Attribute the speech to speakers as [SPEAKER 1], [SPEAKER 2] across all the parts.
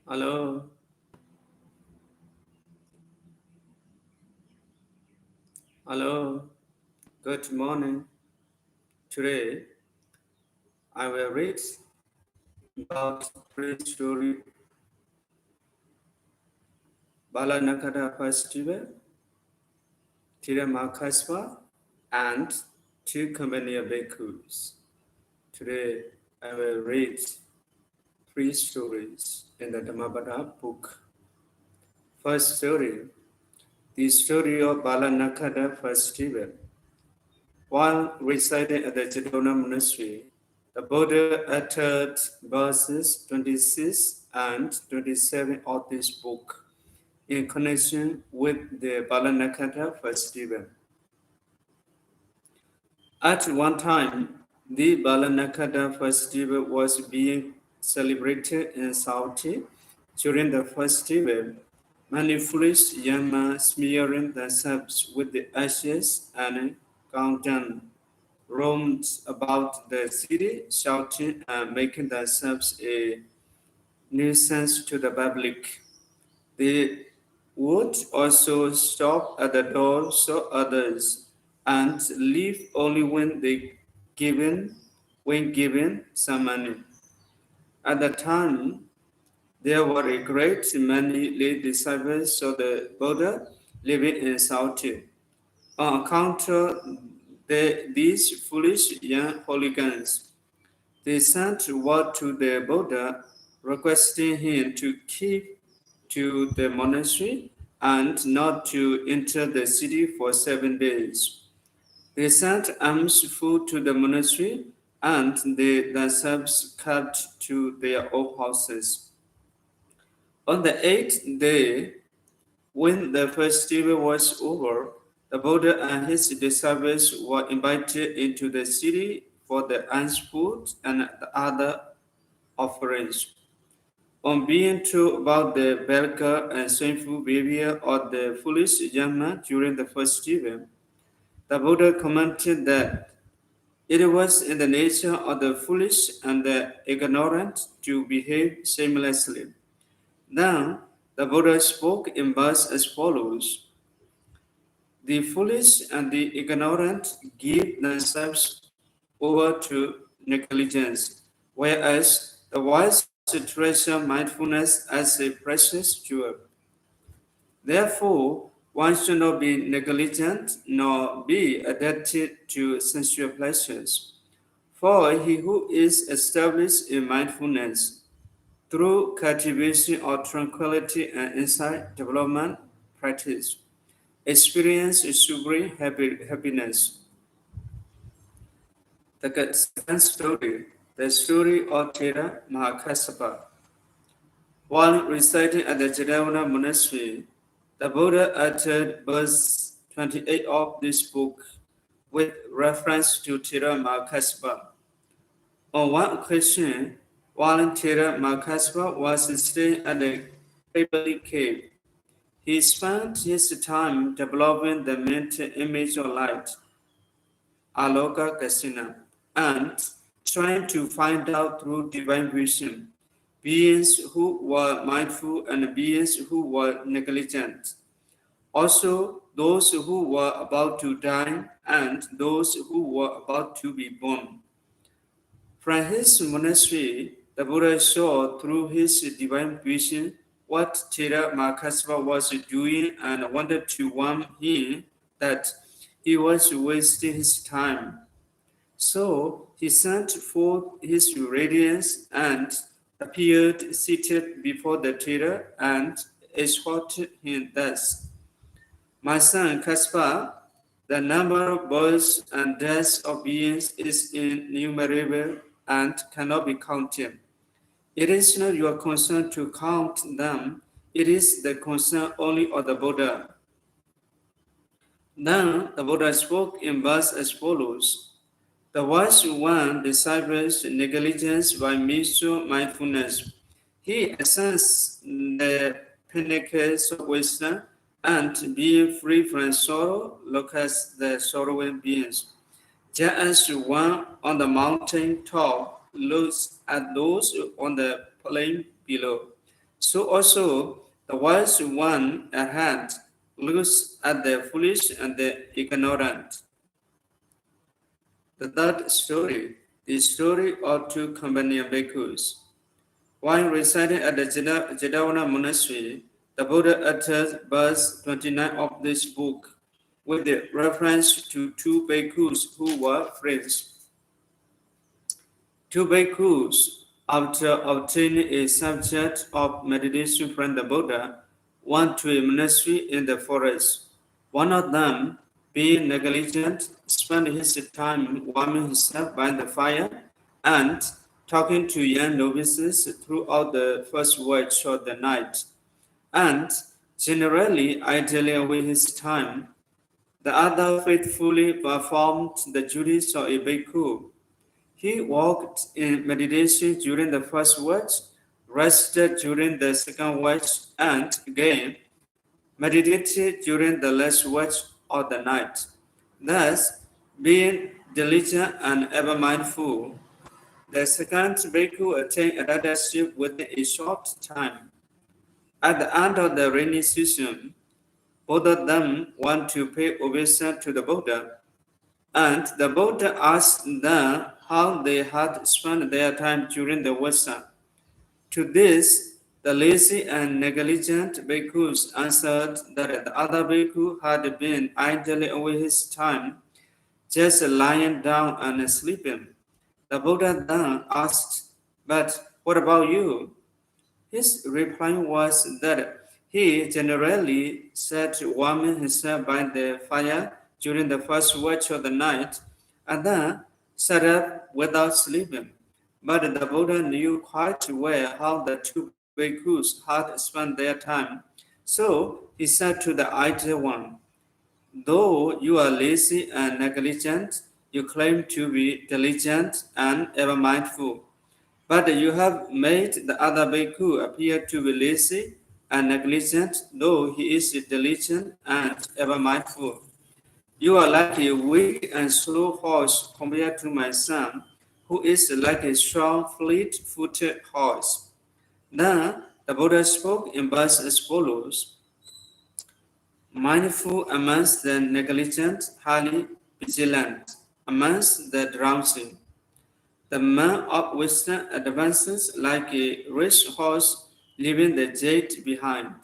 [SPEAKER 1] Hello, hello, good morning. Today I will read about three story Balanakkhatta Festival, Thera Mahakassapa and Two Company of Bhikkhus. Today I will read three stories in the Dhammapada book. First story, the story of Balanakkhatta Festival. While residing at the Chedona Monastery, the Buddha uttered verses 26 and 27 of this book in connection with the Balanakkhatta festival. At one time, the Balanakkhatta festival was being celebrated in Saudi. During the festival, many foolish young men smearing themselves with the ashes and gone roamed about the city, shouting and making themselves a nuisance to the public. They would also stop at the door so others and leave only given when given some money. At the time, there were a great many lay disciples of the Buddha living in Saudi. On account of these foolish young hooligans, they sent word to the Buddha requesting him to keep to the monastery and not to enter the city for 7 days. They sent alms food to the monastery and they themselves kept to their own houses. On the eighth day, when the festival was over, the Buddha and his disciples were invited into the city for the alms food and the other offerings. On being told about the vulgar and sinful behavior of the foolish young man during the festival, the Buddha commented that it was in the nature of the foolish and the ignorant to behave shamelessly. Then the Buddha spoke in verse as follows: The foolish and the ignorant give themselves over to negligence, whereas the wise treasure mindfulness as a precious jewel. Therefore, one should not be negligent nor be addicted to sensual pleasures. For he who is established in mindfulness through cultivation of tranquility and insight development practice experience supreme happiness. The second story, the story of Thera Mahakassapa. While reciting at the Jedavana monastery, the Buddha uttered verse 28 of this book with reference to Thera Mahakassapa. On one occasion, while Thera Mahakassapa was staying at the Tripoli cave, he spent his time developing the mental image of light, Aloka Kasina, and trying to find out through divine vision beings who were mindful and beings who were negligent. Also, those who were about to die and those who were about to be born. From his monastery, the Buddha saw through his divine vision what Thera Mahakassapa was doing and wanted to warn him that he was wasting his time. So he sent forth his radiance and appeared seated before the Thera and exhorted him thus: My son Kaspar, the number of births and deaths of beings is innumerable and cannot be counted. It is not your concern to count them, it is the concern only of the Buddha. Then the Buddha spoke in verse as follows: The wise one disciples negligence by means of mindfulness. He ascends the pinnacles of wisdom and being free from sorrow, locks the sorrowing beings. Just as one on the mountain top looks at those on the plain below, So also the wise one ahead looks at the foolish and the ignorant. The third story, the story of two companion bhikkhus. While residing at the Jedavana monastery, the Buddha uttered verse 29 of this book with the reference to two bhikkhus who were friends. Two bhikkhus, after obtaining a subject of meditation from the Buddha, went to a monastery in the forest. One of them, being negligent, spent his time warming himself by the fire and talking to young novices throughout the first watch of the night, and generally idling away his time. The other faithfully performed the duties of a bhikkhu. He walked in meditation during the first watch, rested during the second watch, and again meditated during the last watch of the night. Thus, being diligent and ever mindful, the second bhikkhu attained attainship within a short time. At the end of the rainy season, both of them went to pay obeisance to the Buddha, and the Buddha asked them how they had spent their time during the Vasa. To this, the lazy and negligent bhikkhus answered that the other bhikkhu had been idling away his time, just lying down and sleeping. The Buddha then asked, "But what about you?" His reply was that he generally sat warming himself by the fire during the first watch of the night and then sat up without sleeping. But the Buddha knew quite well how the two bhikkhus had spent their time. So he said to the idle one, "Though you are lazy and negligent, you claim to be diligent and ever mindful. But you have made the other bhikkhu appear to be lazy and negligent, though he is diligent and ever mindful. You are like a weak and slow horse compared to my son, who is like a strong, fleet-footed horse." Then the Buddha spoke in verse as follows: "Mindful amongst the negligent, highly vigilant amongst the drowsy. The man of wisdom advances like a rich horse, leaving the jade behind."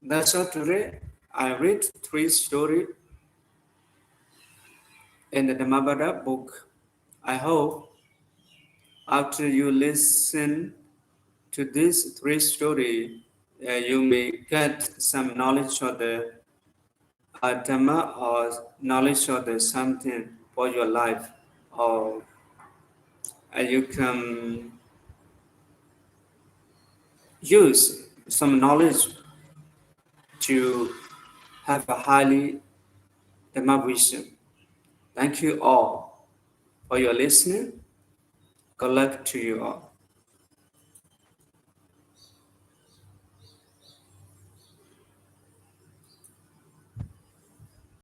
[SPEAKER 1] That's all today. I read three stories in the Dhammapada book. I hope after you listen to these three stories, you may get some knowledge of the Dhamma or knowledge of the something for your life, or you can use some knowledge to have a highly Dhamma vision. Thank you all for your listening. Good luck to you all.